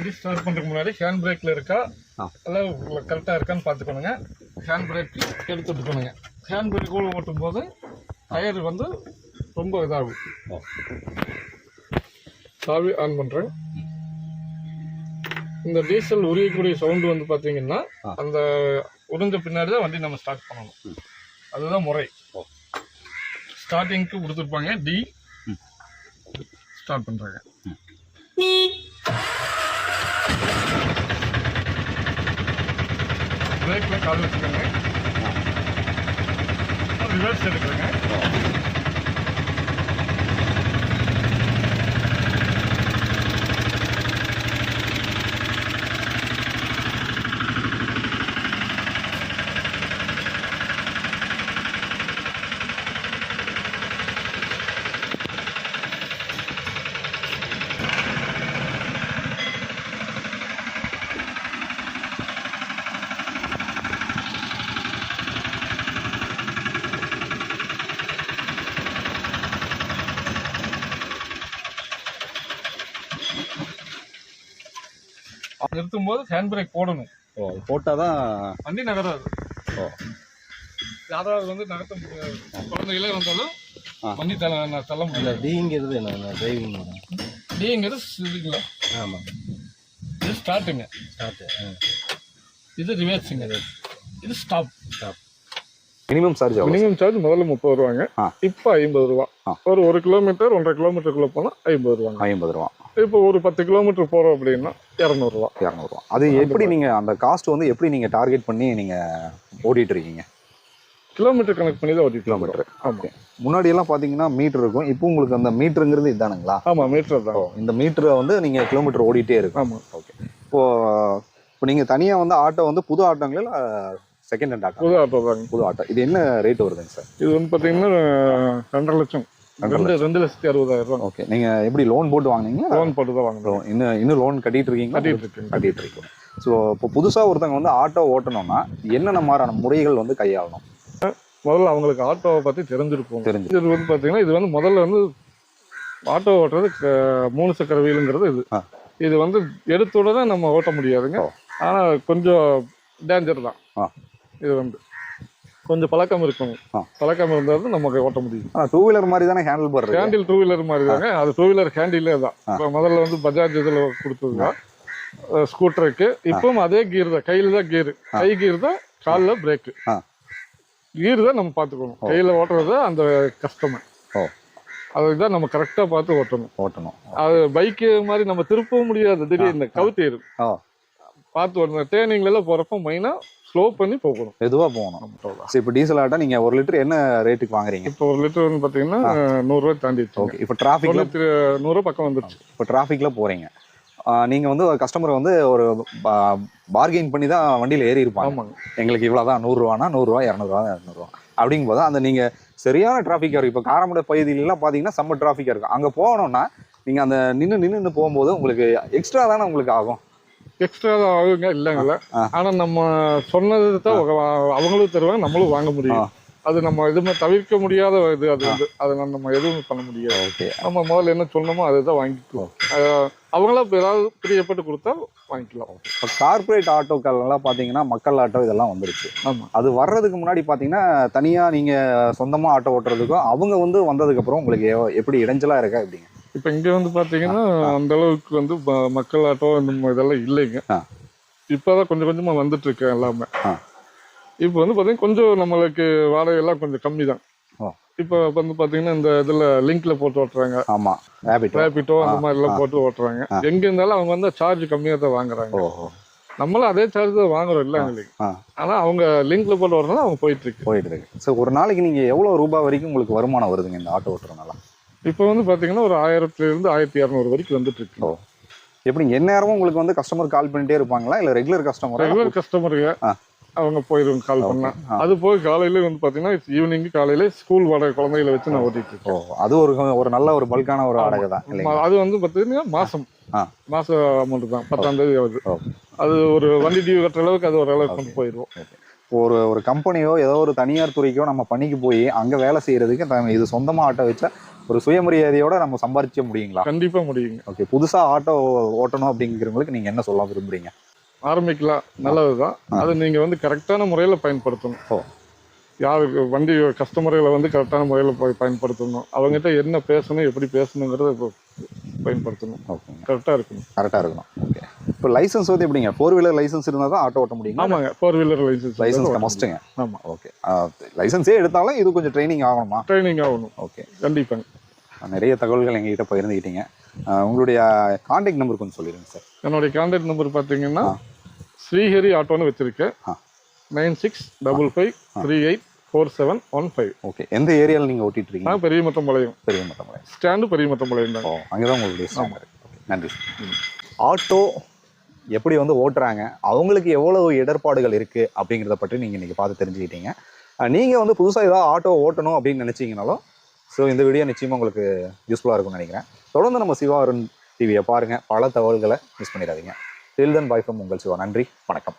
வண்டி ஸ்டார்ட் பண்ணுறதுக்கு முன்னாடி ஹேண்ட் பிரேக்கில் இருக்கா எல்லாம் கரெக்டாக இருக்கான்னு பார்த்துக்கணுங்க. ஹேண்ட் பிரேக் எடுத்து விட்டுக்கணுங்க. ஹேண்ட் பிரேக் ஓட்டும் போது டயர் வந்து ரொம்ப இதாகும். சாவி ஆன் பண்ணுறேன். இந்த டீசல் உரியக்கூடிய சவுண்டு வந்து பார்த்தீங்கன்னா அந்த உறிஞ்ச பின்னாடி தான் வண்டி நம்ம ஸ்டார்ட் பண்ணணும். அதுதான் முறை. ஸ்டார்டிங்க்கு கொடுத்துருப்பாங்க. டி ஸ்டார்ட் பண்ணுறாங்க. பிரேக்கில் கால் வச்சுக்கோங்க. ரிவர்ஸ் எடுக்கிறேங்க. நிறுத்தும் போது ஹேண்ட் பிரேக் போடணும். போட்டாதான் வண்டி நகராது. யாராவது வந்து நகர்த்த முடியாது. குழந்தைகளே வந்தாலும் வண்டி தள்ள முடியல. டிங்கிறது என்ன? டிரைவிங். டிங்கிறது இதுங்களா? ஆமாம். இது ஸ்டார்ட்டுங்க. இது ரிவர்ஸுங்க. இது ஸ்டாப். மினிமம் சார்ஜ் முதல்ல 30 ரூபாங்க. இப்போ 50 ரூபா. ஒரு கிலோமீட்டர் 1.5 கிலோமீட்டருக்குள்ள போனால் 50 ரூபாங்க. 50 ரூபா. இப்போ ஒரு 10 கிலோமீட்டர் போகிறோம் அப்படின்னா 200 ரூபா. 200 ரூபா. அது எப்படி நீங்கள் அந்த காஸ்ட் வந்து எப்படி நீங்கள் டார்கெட் பண்ணி நீங்கள் ஓட்டிகிட்டு இருக்கீங்க? கிலோமீட்டர் கனெக்ட் பண்ணி தான் ஓட்டிட்டு. கிலோமீட்டர். ஓகே. முன்னாடி எல்லாம் பார்த்தீங்கன்னா மீட்டர் இருக்கும். இப்போ உங்களுக்கு அந்த மீட்டருங்கிறது இதானுங்களா? ஆமாம், மீட்டர் தான். இந்த மீட்டரை வந்து நீங்கள் கிலோமீட்டர் ஓடிட்டே இருக்கும். ஆமாம். ஓகே. இப்போ நீங்கள் தனியாக வந்து ஆட்டோ வந்து புது ஆட்டோங்களா இல்லை செகண்ட் ஹேண்ட் ஆட்டோ? புது ஆட்டோ தாங்க. புது ஆட்டோ. இது என்ன ரேட் வருதுங்க சார்? இது வந்து பார்த்தீங்கன்னா 2.5 லட்சம். 2,60,000. ஓகே. நீங்கள் எப்படி லோன் போட்டு வாங்கினீங்க? லோன் போட்டு தான் வாங்குறோம். இன்னும் லோன் கட்டிட்டு இருக்கீங்க? கட்டிட்டு இருக்கீங்க. ஸோ இப்போ புதுசாக ஒருத்தவங்க வந்து ஆட்டோ ஓட்டணும்னா என்னென்ன மாதிரியான முறைகள் வந்து கையாளணும்? முதல்ல அவங்களுக்கு ஆட்டோவை பற்றி தெரிஞ்சிருக்கும். இது வந்து பார்த்தீங்கன்னா இது வந்து முதல்ல வந்து ஆட்டோ ஓட்டுறது 3 சக்கர வீலுங்கிறது இது வந்து எடுத்த உடனே நம்ம ஓட்ட முடியாதுங்க. ஆனால் கொஞ்சம் டேஞ்சர் தான். இது வந்து கொஞ்சம் பழக்கம் இருக்கும். பழக்கம் இருந்தாலும் நமக்கு ஓட்ட முடியும். டூ வீலர் மாதிரி தானே ஹேண்டில் போடுறது? ஹேண்டில் டூ வீலர் மாதிரி தாங்க. அது டூ வீலர் ஹேண்டிலே தான். இப்போ முதல்ல வந்து பஜாஜ் இதில் கொடுத்ததுங்க ஸ்கூட்டருக்கு. இப்பவும் அதே கீர் தான். கையில் தான் கீரு. கை கீர் தான், காலில் பிரேக்கு. கீர் தான் நம்ம பார்த்துக்கணும். கையில் ஓட்டுறது அந்த கஷ்டமே. அதுதான் நம்ம கரெக்டாக பார்த்து ஓட்டணும். அது பைக்கு மாதிரி நம்ம திருப்பவும் முடியாது. திடீர்னு கவுத்தேரும். பார்த்து ஓட்டணும். ட்ரெயினிங்லாம் போகிறப்ப மெயினாக ஸ்லோ பண்ணி போகணும். மெதுவாக போகணும். சரி, இப்போ டீசல் ஆட்டோ நீங்கள் 1 லிட்டர் என்ன ரேட்டுக்கு வாங்குறீங்க? இப்போ 1 லிட்டர் வந்து பார்த்தீங்கன்னா 100 ரூபாய் தாண்டிடுச்சு. ஓகே. இப்போ டிராஃபிக்ல 100 ரூபா பக்கம் வந்துருச்சு. இப்போ டிராஃபிக்ல போகிறீங்க. நீங்கள் வந்து கஸ்டமரை வந்து ஒரு பார்கெயின் பண்ணி தான் வண்டியில் ஏறி இருப்பாங்க. ஆமாங்க. எங்களுக்கு இவ்வளோ தான், 100 ரூபானா 100 ரூபா, 200 ரூபா, 200 ரூபா அப்படிங்கும்போது அந்த நீங்கள் சரியான டிராஃபிக்காக இருக்கும். இப்போ காரமடை பகுதியிலலாம் பார்த்தீங்கன்னா செம்ம டிராஃபிக்காக இருக்கும். அங்கே போகணுன்னா நீங்கள் அந்த நின்று போகும்போது உங்களுக்கு எக்ஸ்ட்ரா தானே உங்களுக்கு ஆகும்? எக்ஸ்ட்ரா தான் ஆகுங்க, இல்லைங்கள. ஆனால் நம்ம சொன்னது தான் அவங்களும் தருவாங்க, நம்மளும் வாங்க முடியும். அது நம்ம எதுவுமே தவிர்க்க முடியாத இது. அது வந்து அதை நம்ம எதுவும் பண்ண முடியாது. ஓகே. நம்ம முதல்ல என்ன சொன்னோமோ அதை தான் வாங்கிக்குவோம். அவங்களா இப்போ ஏதாவது பிரியப்பட்டு கொடுத்தா வாங்கிக்கலாம். இப்போ கார்பரேட் ஆட்டோக்கள்லாம் பார்த்தீங்கன்னா மக்கள் ஆட்டோ இதெல்லாம் வந்துருச்சு. ஆமாம். அது வர்றதுக்கு முன்னாடி பார்த்தீங்கன்னா தனியாக நீங்கள் சொந்தமாக ஆட்டோ ஓட்டுறதுக்கும் அவங்க வந்து வந்ததுக்கப்புறம் உங்களுக்கு எப்படி இடைஞ்சலாக இருக்கா எப்படிங்க? இப்போ இங்கே வந்து பார்த்தீங்கன்னா அந்த அளவுக்கு வந்து மக்கள் ஆட்டோ இந்த இதெல்லாம் இல்லைங்க. இப்போதான் கொஞ்சம் கொஞ்சமாக வந்துட்டு இருக்கு எல்லாமே. இப்போ வந்து பார்த்தீங்கன்னா கொஞ்சம் நம்மளுக்கு வாடகையெல்லாம் கொஞ்சம் கம்மி தான். இப்போ வந்து பார்த்தீங்கன்னா இந்த இதில் லிங்க்ல போட்டு ஓட்டுறாங்க. ஆமாம், ரேபிட்டோ அந்த மாதிரிலாம் போட்டு ஓட்டுறாங்க. எங்கே இருந்தாலும் அவங்க வந்து சார்ஜ் கம்மியாக தான் வாங்குறாங்க. நம்மளும் அதே சார்ஜ் தான் வாங்குறோம் இல்லை எங்களுக்கு. ஆனால் அவங்க லிங்க்ல போட்டு ஓட்டுறதுனால அவங்க போயிட்டு இருக்கு. ஸோ ஒரு நாளைக்கு நீங்கள் எவ்வளோ ரூபாய் வரைக்கும் உங்களுக்கு வருமானம் வருதுங்க இந்த ஆட்டோ ஓட்டுறதுனால? இப்போ வந்து பார்த்தீங்கன்னா ஒரு 1000 to 1200 வரைக்கும் வந்துட்டு இருக்கு. எப்படி எந்நேரமும் உங்களுக்கு வந்து கஸ்டமர் கால் பண்ணிட்டே இருப்பாங்களா இல்லை ரெகுலர் கஸ்டமருக்கு அவங்க போயிடுவாங்க கால் பண்ணா. அது போய் காலையில வந்து பார்த்தீங்கன்னா ஈவினிங் காலையில ஸ்கூல் வாடகை குழந்தைகளை வச்சு நான் ஓட்டிட்டு இருக்கேன். அது ஒரு நல்ல ஒரு பல்கான ஒரு வாடகை தான். அது வந்து பார்த்தீங்கன்னா மாசம் அமௌண்ட் தான். 10ஆம் தேதி ஆகுது. அது ஒரு வண்டி டியூ கட்டுற அளவுக்கு அது ஒரு அளவுக்கு கொண்டு போயிடுவோம். ஒரு கம்பெனியோ ஏதோ ஒரு தனியார் துறைக்கோ நம்ம பணிக்கு போய் அங்கே வேலை செய்யறதுக்கு இது சொந்தமாக ஆட்டோ வச்சா ஒரு சுயமரியாதையோட நம்ம சம்பாதிக்க முடியுங்களா? கண்டிப்பா முடியுங்க. ஓகே, புதுசாக ஆட்டோ ஓட்டணும் அப்படிங்கிறவங்களுக்கு நீங்கள் என்ன சொல்ல விரும்புறீங்க? ஆரம்பிக்கலாம், நல்லதுதான். அது நீங்க வந்து கரெக்டான முறையில் பயன்படுத்தணும். ஓ, யாருக்கு வண்டி கஸ்டமர்களை வந்து கரெக்டான முறையில் பயன்படுத்தணும். அவங்ககிட்ட என்ன பேசணும், எப்படி பேசணுங்கிறத பயன்படுத்தணும். ஓகேங்க, கரெக்டாக இருக்கணும். கரெக்டாக இருக்கணும். ஓகே, இப்போ லைசன்ஸ் வந்து எப்படிங்க? 4 வீலர் லைசன்ஸ் இருந்தால் தான் ஆட்டோ ஓட்ட முடியுங்க? ஆமாங்க, 4 வீலர் லைசன்ஸ் மஸ்ட்டுங்க. ஆமாம். ஓகே, லைசன்ஸே எடுத்தாலும் இது கொஞ்சம் ட்ரைனிங் ஆகணுமா? ட்ரைனிங் ஆகணும். ஓகே, கண்டிப்பாங்க. நிறைய தகவல்கள் எங்ககிட்ட பகிர்ந்துக்கிட்டீங்க. உங்களுடைய கான்டாக்ட் நம்பர் கொஞ்சம் சொல்லிடுங்க சார். என்னுடைய கான்டாக்ட் நம்பர் பார்த்தீங்கன்னா ஸ்ரீஹரி ஆட்டோன்னு வச்சிருக்கேன். 9655384715. ஓகே, எந்த ஏரியாவில் நீங்கள் ஓட்டிட்டு இருக்கீங்க? நான் பெரியமத்தம்பாளையம். பெரியமத்தம்பாளையம் ஸ்டாண்டு பெரியமத்தம்பாளையம் தான். அங்கே தான் உங்களுடைய ஸ்டாண்ட் இருக்கு. ஓகே, நன்றி. ஆட்டோ எப்படி வந்து ஓட்டுறாங்க, அவங்களுக்கு எவ்வளவு இடர்பாடுகள் இருக்குது அப்படிங்கிறத பற்றி நீங்கள் இன்றைக்கி பார்த்து தெரிஞ்சுக்கிட்டீங்க. நீங்கள் வந்து புதுசாக ஏதாவது ஆட்டோ ஓட்டணும் அப்படின்னு நினச்சிங்கனாலும் இந்த வீடியோ நிச்சயமாக உங்களுக்கு யூஸ்ஃபுல்லாக இருக்கும்னு நினைக்கிறேன். தொடர்ந்து நம்ம சிவா அருண் டிவியை பாருங்கள், பல தகவல்களை மிஸ் பண்ணிடாதீங்க. டில் தென் பை ஃப்ரம் உங்கள் சிவா. நன்றி, வணக்கம்.